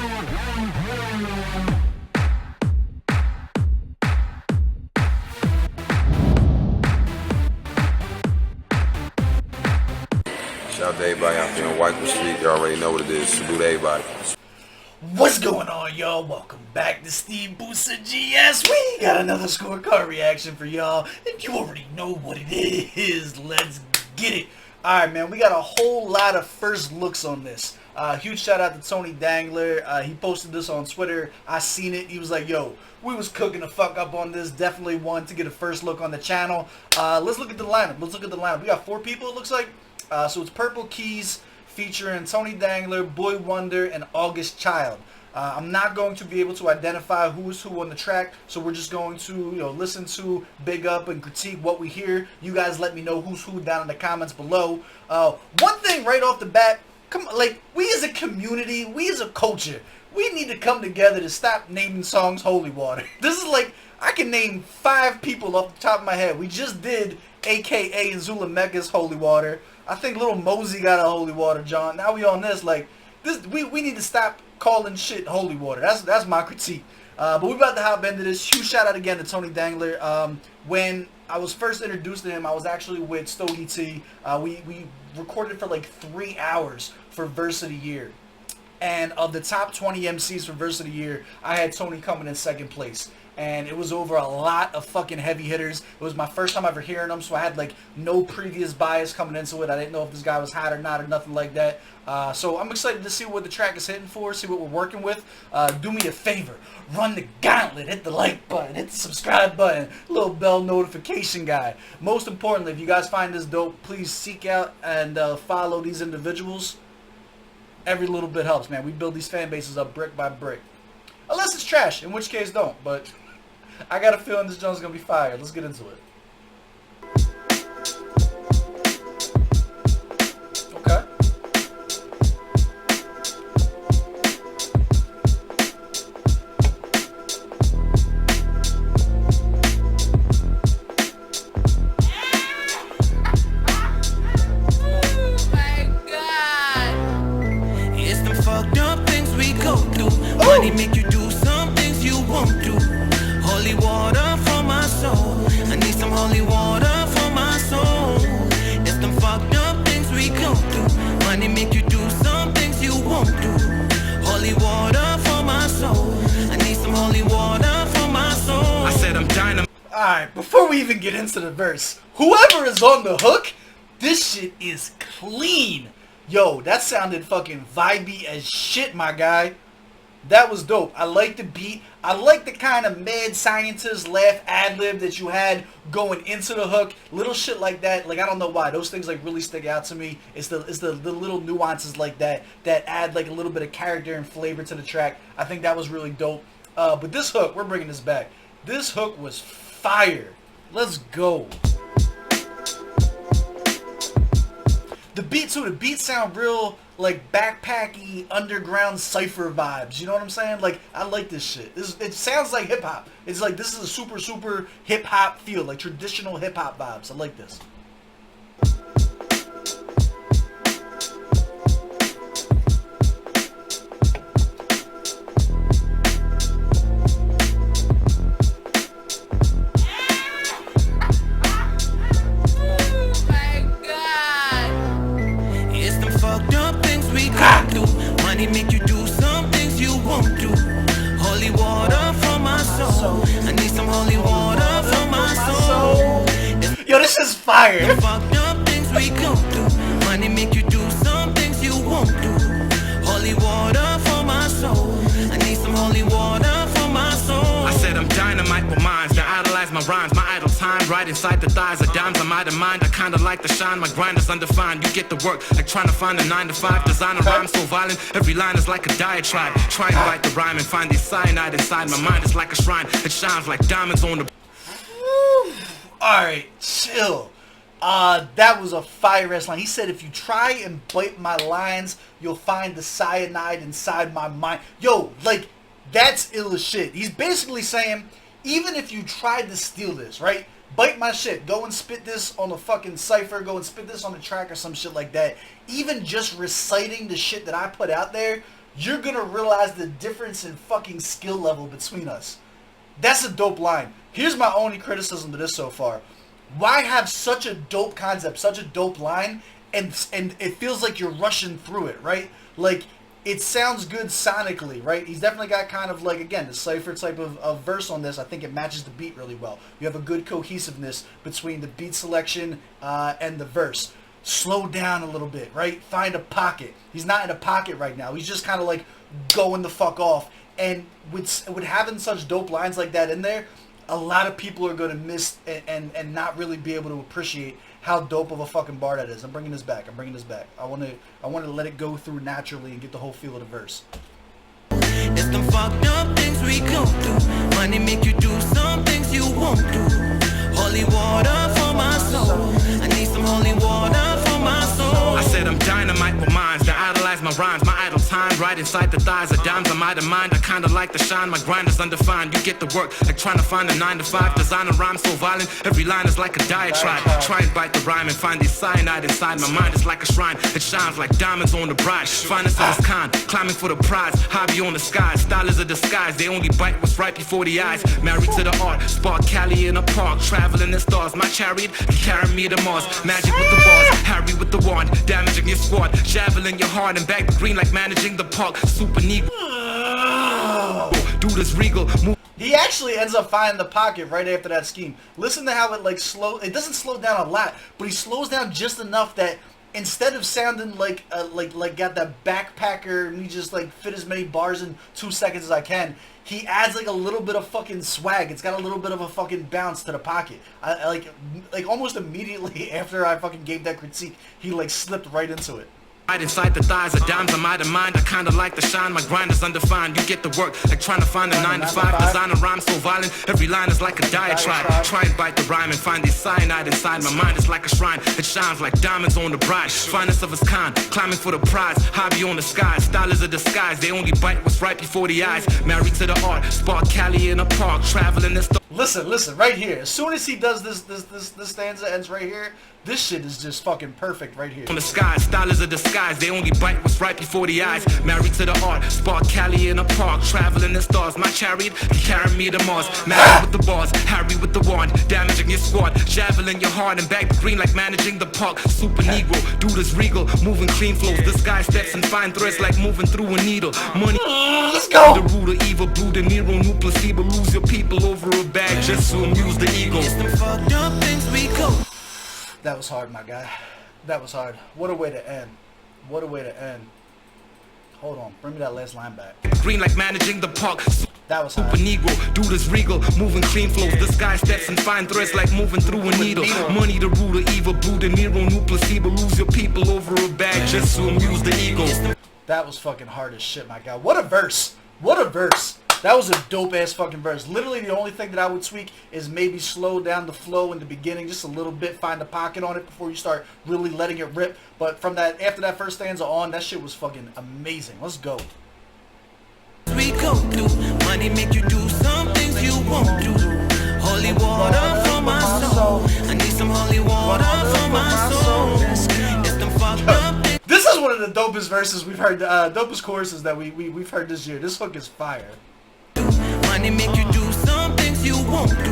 Shout out to everybody out there on White Street. You already know what it is. Salute to everybody. What's going on, y'all? Welcome back to SteveBussaGS. We got another scorecard reaction for y'all, and you already know what it is. Let's get it. Alright, man, we got a whole lot of first looks on this. Huge shout out to Tony Dangler. He posted this on Twitter. I seen it. He was like, yo, we was cooking the fuck up on this. Definitely wanted to get a first look on the channel. Let's look at the lineup. We got 4 people, it looks like. So it's Purple Keyz featuring Tony Dangler, B.O.Y Wonder, and August Child. I'm not going to be able to identify who is who on the track, so we're just going to, listen to, big up, and critique what we hear. You guys let me know who's who down in the comments below. One thing right off the bat, come on, like, we as a community, we as a culture, we need to come together to stop naming songs holy water. This is like, I can name 5 people off the top of my head. We just did AKA Zula Mega's holy water. I think Little Mosey got a holy water, John. Now we on this, like, this. We need to stop calling shit holy water. That's my critique. But we about to hop into this. Huge shout out again to Tony Dangler. When I was first introduced to him, I was actually with Stogie T. We recorded for like 3 hours for Verse of the Year. And of the top 20 MCs for Verse of the Year, I had Tony coming in 2nd place. And it was over a lot of fucking heavy hitters. It was my first time ever hearing them, so I had like no previous bias coming into it. I didn't know if this guy was hot or not or nothing like that. So I'm excited to see what the track is hitting for, see what we're working with. Do me a favor, run the gauntlet, hit the like button, hit the subscribe button, little bell notification guy. Most importantly, if you guys find this dope, please seek out and follow these individuals. Every little bit helps, man. We build these fan bases up brick by brick. Unless it's trash, in which case don't, but I got a feeling this joint's gonna be fire. Let's get into it. Okay. Oh my God. It's the fucked up things we go through. Money make you do some things you won't do. Holy water for my soul. I need some holy water for my soul. It's them fucked up things we go through. Money make you do some things you won't do. Holy water for my soul. I need some holy water for my soul. I said I'm dynamite. Alright, before we even get into the verse, whoever is on the hook, this shit is clean. Yo, that sounded fucking vibey as shit, my guy. That was dope. I like the beat. I like the kind of mad scientist laugh ad-lib that you had going into the hook. Little shit like that. Like, I don't know why. Those things like really stick out to me. It's the little nuances like that that add like a little bit of character and flavor to the track. I think that was really dope. But this hook, we're bringing this back. This hook was fire. Let's go. The beat too. The beats sound real like backpacky underground cypher vibes. You know what I'm saying? Like, I like this shit. It sounds like hip hop. It's like this is a super hip hop feel, like traditional hip hop vibes. I like this. Money make you do some things you won't do. Holy water for my soul. I need some holy water for my soul. Yo, this is fire. The fucked up things we go through. Money make you do some things you won't do. Holy water for my soul. I need some holy water for my soul. I said I'm dynamite with minds that idolize my rhymes. My idle time right inside the thighs of dimes. I'm out of mind. I kinda like to shine. My grind is undefined. You get to work like trying to find a 9 to 5. Design a rhyme so violent. Every line is like a diatribe. Try to write the rhyme and find the cyanide inside. My mind is like a shrine. It shines like diamonds on the. Alright, chill. That was a fire-ass line. He said, if you try and bite my lines, you'll find the cyanide inside my mind. Yo, like, that's ill as shit. He's basically saying, even if you tried to steal this, right? Bite my shit. Go and spit this on a fucking cypher. Go and spit this on the track or some shit like that. Even just reciting the shit that I put out there, you're gonna realize the difference in fucking skill level between us. That's a dope line. Here's my only criticism to this so far. Why have such a dope concept, such a dope line, and it feels like you're rushing through it, right? Like, it sounds good sonically, right? He's definitely got kind of like, again, the cypher type of verse on this. I think it matches the beat really well. You have a good cohesiveness between the beat selection and the verse. Slow down a little bit, right? Find a pocket. He's not in a pocket right now. He's just kind of like going the fuck off. And with having such dope lines like that in there, a lot of people are going to miss and not really be able to appreciate how dope of a fucking bar that is. I'm bringing this back. I want to let it go through naturally and get the whole feel of the verse. It's them fucked up things we go through. Money make you do some things you won't do. Holy water for my soul. I need some holy water for my soul. I said I'm dynamite with minds that idolize my rhymes. My idle time right inside the thighs of dimes. I'm out of mind. I kinda like to shine. My grind is undefined. You get the work like trying to find a 9 to 5. Design a rhyme so violent. Every line is like a diatribe. Try and bite the rhyme and find the cyanide inside. My mind is like a shrine. It shines like diamonds on the bride. Finest of its kind. Climbing for the prize. Hobby on the sky. Style is a disguise. They only bite what's right before the eyes. Married to the art. Spark Cali in a park. Traveling in stars. My chariot carry me to Mars. Magic with the bars. Harry with the wand. Damaging your squad. Javelin your heart and back the green like managing the park. Super Negro. Do this regal. Move. He actually ends up finding the pocket right after that scheme. Listen to how it like it doesn't slow down a lot, but he slows down just enough that instead of sounding like got that backpacker and he just like fit as many bars in 2 seconds as I can, he adds like a little bit of fucking swag. It's got a little bit of a fucking bounce to the pocket. I like almost immediately after I fucking gave that critique, he like slipped right into it. Right inside the thighs of dimes, I'm out of mind. I kinda like to shine, my grind is undefined. You get the work, like trying to find a 9 to 5. Design a rhyme so violent, every line is like a diatribe. Try and bite the rhyme and find the cyanide inside. My mind is like a shrine, it shines like diamonds on the bride. Finest of its kind, climbing for the prize. Hobby on the sky, style is a disguise. They only bite what's right before the eyes. Married to the art, spark Cali in a park. Traveling this. Listen, right here. As soon as he does this stanza ends right here, this shit is just fucking perfect right here. On the sky, style is a disguise. They only bite what's right before the eyes. Married to the art, spark Cali in a park. Traveling in stars, my chariot carry me to Mars. Married with the bars, Harry with the wand. Damaging your squad, javelin your heart and back the green like managing the park. Super Negro, do this regal, moving clean flows. This guy steps and fine threads like moving through a needle. Money, let's go. The root of evil, blue De Niro, new placebo. Lose your people over a bag just to amuse the ego. It's the fucked up things we go. That was hard, my guy. That was hard. What a way to end. What a way to end. Hold on. Bring me that last line back. Green like managing the park. That was hard. Super Negro, do this regal, moving clean flows. This guy steps and fine threads like moving through a needle. Money the root of evil, blue De Niro, new placebo. Lose your people over a bag just to amuse the ego. That was fucking hard as shit, my guy. What a verse. What a verse. That was a dope ass fucking verse. Literally the only thing that I would tweak is maybe slow down the flow in the beginning just a little bit, find a pocket on it before you start really letting it rip. But from that, after that first stanza on, that shit was fucking amazing. Let's go. We go through money make you do some things you won't do. Holy water for my soul. I need some holy water for my soul. It's them fucked up. This is one of the dopest verses we've heard, dopest choruses that we've heard this year. This hook is fire. Money make you do some things you won't do.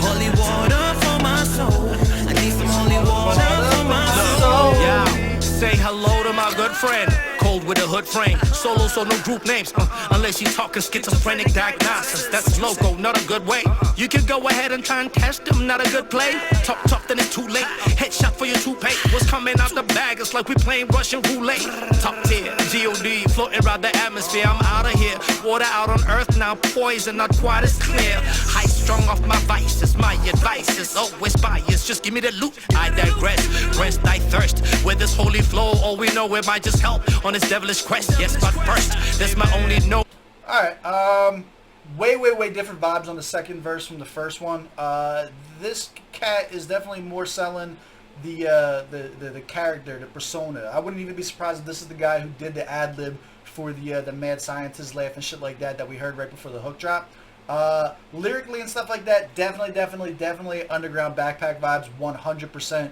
Holy water for my soul. I need some holy water for my soul. Yeah, say hello to my good friend. Cold with a hood frame. Solo, so no group names. Unless you talking schizophrenic diagnosis. That's loco, not a good way. You can go ahead and try and test them, not a good play. Talk, then it's too late. Headshot for your toupee. What's coming out the bag? It's like we playing Russian roulette. Top tier, G.O.D. floating around the atmosphere. I'm out of here. Water out on earth now, poison not quite as clear. High strung off my vices. My advice is always biased. Just give me the loot. I digress. Rest thy thirst. With this holy flow, all we know it might just help on this devilish quest. Yes, but first, that's my only note. Alright, way different vibes on the second verse from the first one. This cat is definitely more selling the character, the persona. I wouldn't even be surprised if this is the guy who did the ad-lib for the mad scientist laugh and shit like that we heard right before the hook drop. Lyrically and stuff like that, definitely underground backpack vibes, 100%.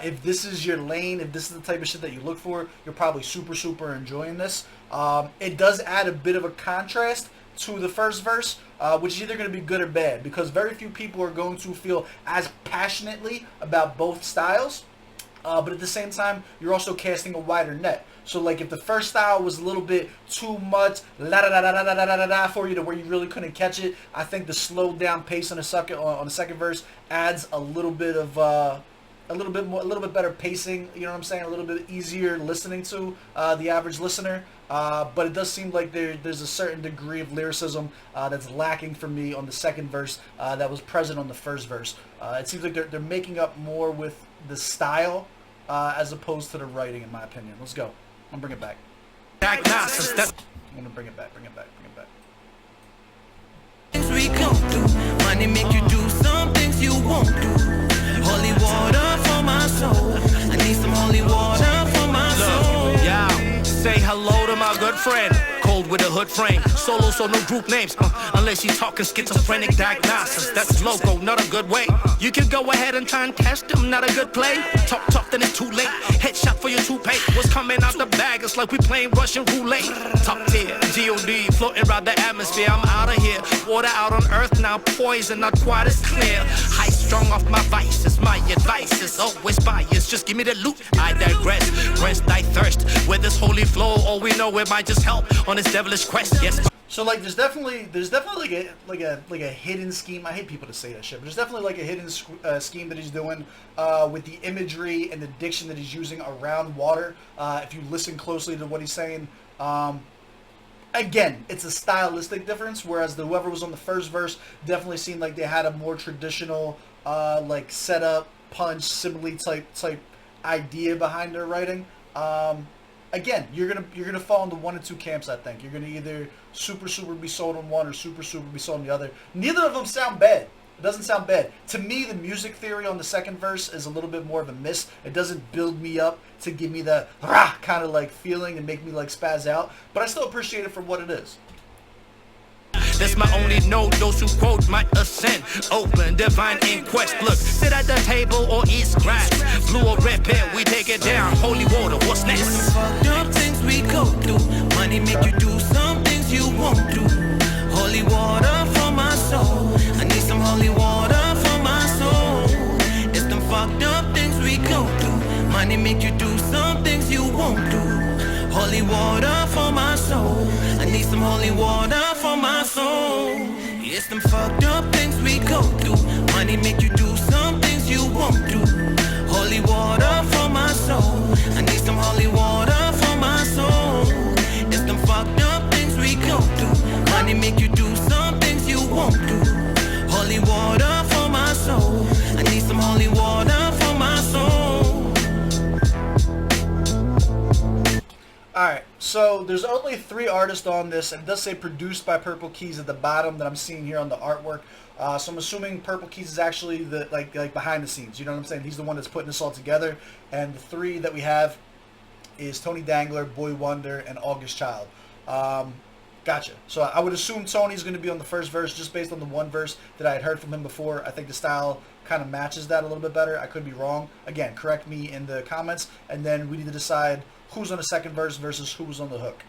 If this is your lane, if this is the type of shit that you look for, you're probably super enjoying this. It does add a bit of a contrast to the first verse, which is either going to be good or bad, because very few people are going to feel as passionately about both styles. But at the same time, you're also casting a wider net. So like if the first style was a little bit too much la da da da da da da da for you to where you really couldn't catch it, I think the slowed down pace on the second verse adds a little bit of a little bit better pacing. You know what I'm saying? A little bit easier listening to the average listener. But it does seem like there's a certain degree of lyricism that's lacking for me on the second verse that was present on the first verse. It seems like they're making up more with the style as opposed to the writing, in my opinion. Let's go. I'm gonna bring it back. I'm gonna bring it back. Things we go through, money make you do some things you won't do. Holy water for my soul. I need some holy water for my soul. Yeah, say hello to my good friend. Cold with a hood frame. Solo, so no group names. Unless you talking schizophrenic diagnosis. That's loco, not a good way. You can go ahead and try and test them, not a good play. Talk, then it's too late. Headshot for your toupee. What's coming out the bag? It's like we playing Russian roulette. Top tier, G.O.D. floating around the atmosphere. I'm out of here. Water out on earth now, poison not quite as clear. High strung off my vices. My advice is always biased. Just give me the loot. I digress. Quench thy thirst. With this holy flow, all we know it might just help on this devilish quest. Yes. So like there's definitely like a hidden scheme. I hate people to say that shit, but there's definitely like a hidden scheme that he's doing with the imagery and the diction that he's using around water. If you listen closely to what he's saying, again, it's a stylistic difference. Whereas whoever was on the first verse definitely seemed like they had a more traditional like setup, punch, simile type idea behind their writing. Again, you're gonna fall into one of two camps. I think you're gonna either super be sold on one or super be sold on the other. Neither of them sound bad. It doesn't sound bad to me. The music theory on the second verse is a little bit more of a miss. It doesn't build me up to give me the rah kind of like feeling and make me like spaz out. But I still appreciate it for what it is. That's my only note. Those who quote might ascend. Open, divine inquest. Look, sit at the table or eat scratch. Blue or red pill, we take it down. Holy water, what's next? Fucked up things we go through. Money make you do some things you won't do. Holy water for my soul. I need some holy water for my soul. It's them fucked up things we go through. Money make you do some things you won't do. Holy water for my soul. I need some holy water for my soul. It's them fucked up things we go through. Money make you do some things you won't do. Holy water for my soul. I need some holy water for my soul. It's them fucked up things we go through. Money make you do some things you won't do. Holy water for my soul. I need some holy water for my soul. Alright, so there's only 3 artists on this, and it does say produced by Purple Keyz at the bottom that I'm seeing here on the artwork. So I'm assuming Purple Keyz is actually the like behind the scenes. You know what I'm saying? He's the one that's putting this all together. And the 3 that we have is Tony Dangler, Boy Wonder, and August Child. Gotcha. So I would assume Tony's going to be on the first verse just based on the one verse that I had heard from him before. I think the style kind of matches that a little bit better. I could be wrong. Again, correct me in the comments. And then we need to decide who's on the second verse versus who's on the hook.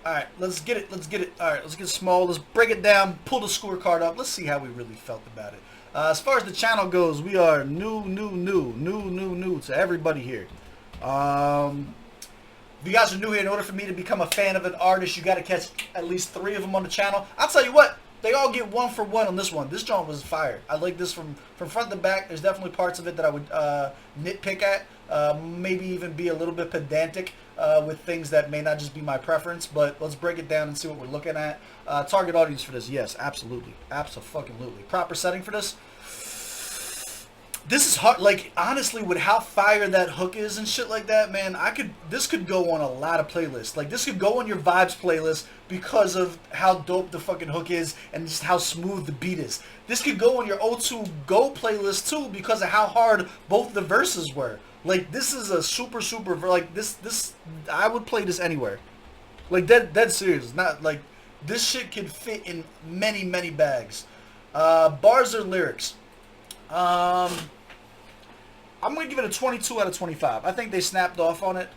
Alright, let's get it. Alright, let's get small. Let's break it down. Pull the scorecard up. Let's see how we really felt about it. As far as the channel goes, we are new to everybody here. If you guys are new here, in order for me to become a fan of an artist, you got to catch at least 3 of them on the channel. I'll tell you what, they all get 1 for 1 on this one. This joint was fire. I like this from front to back. There's definitely parts of it that I would nitpick at. Maybe even be a little bit pedantic with things that may not just be my preference. But let's break it down and see what we're looking at. Target audience for this, yes, absolutely. Abso-fucking-lutely. Proper setting for this. This is hard. Like, honestly, with how fire that hook is and shit like that, man, this could go on a lot of playlists. Like, this could go on your Vibes playlist because of how dope the fucking hook is and just how smooth the beat is. This could go on your O2 Go playlist, too, because of how hard both the verses were. Like, this is a super, like, this, I would play this anywhere. Like, dead serious. Not, like, this shit could fit in many, many bags. Bars or lyrics? I'm going to give it a 22 out of 25. I think they snapped off on it.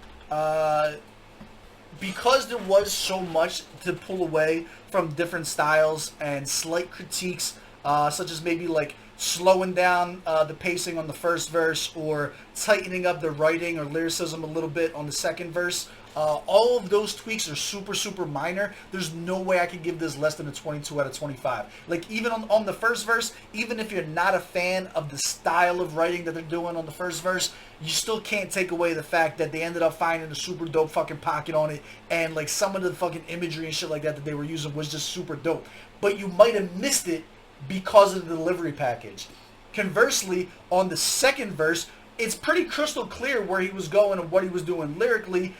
Because there was so much to pull away from different styles and slight critiques, such as maybe like slowing down the pacing on the first verse or tightening up the writing or lyricism a little bit on the second verse. All of those tweaks are super minor. There's no way I could give this less than a 22 out of 25. Like, even on the first verse, even if you're not a fan of the style of writing that they're doing on the first verse, you still can't take away the fact that they ended up finding a super dope fucking pocket on it, and like some of the fucking imagery and shit like that they were using was just super dope. But you might have missed it because of the delivery package. Conversely, on the second verse, it's pretty crystal clear where he was going and what he was doing lyrically.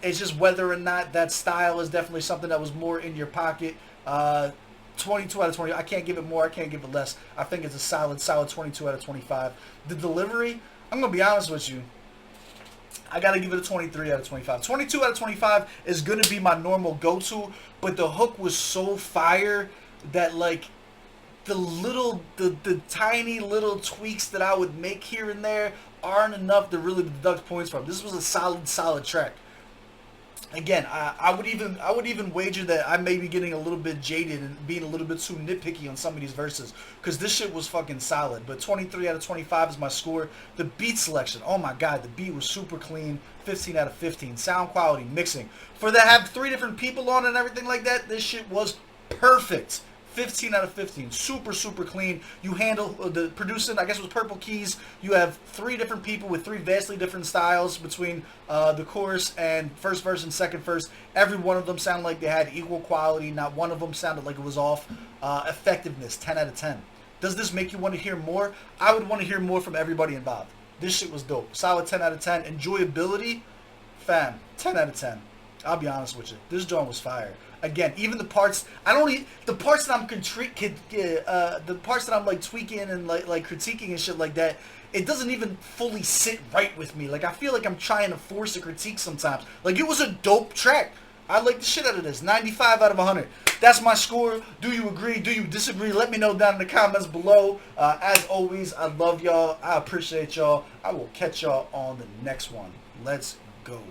It's just whether or not that style is definitely something that was more in your pocket. 22 out of 20. I can't give it more. I can't give it less. I think it's a solid 22 out of 25. The delivery, I'm going to be honest with you, I got to give it a 23 out of 25. 22 out of 25 is going to be my normal go-to, but the hook was so fire that, like, the tiny little tweaks that I would make here and there aren't enough to really deduct points from. This was a solid track. Again, I would even wager that I may be getting a little bit jaded and being a little bit too nitpicky on some of these verses, because this shit was fucking solid. But 23 out of 25 is my score. The beat selection, oh my god, the beat was super clean. 15 out of 15. Sound quality, mixing. For that have 3 different people on it and everything like that, this shit was perfect. 15 out of 15. Super clean. You handle the producing, I guess it was Purple Keyz. You have 3 different people with 3 vastly different styles between the chorus and first verse and second verse. Every one of them sounded like they had equal quality. Not one of them sounded like it was off. Effectiveness, 10 out of 10. Does this make you want to hear more? I would want to hear more from everybody involved. This shit was dope. Solid 10 out of 10. Enjoyability, fam, 10 out of 10. I'll be honest with you. This joint was fire. Again, even the parts the parts that I'm the parts that I'm like tweaking and like critiquing and shit like that, it doesn't even fully sit right with me. Like, I feel like I'm trying to force a critique sometimes. Like, it was a dope track. I like the shit out of this. 95 out of 100. That's my score. Do you agree? Do you disagree? Let me know down in the comments below. As always, I love y'all. I appreciate y'all. I will catch y'all on the next one. Let's go.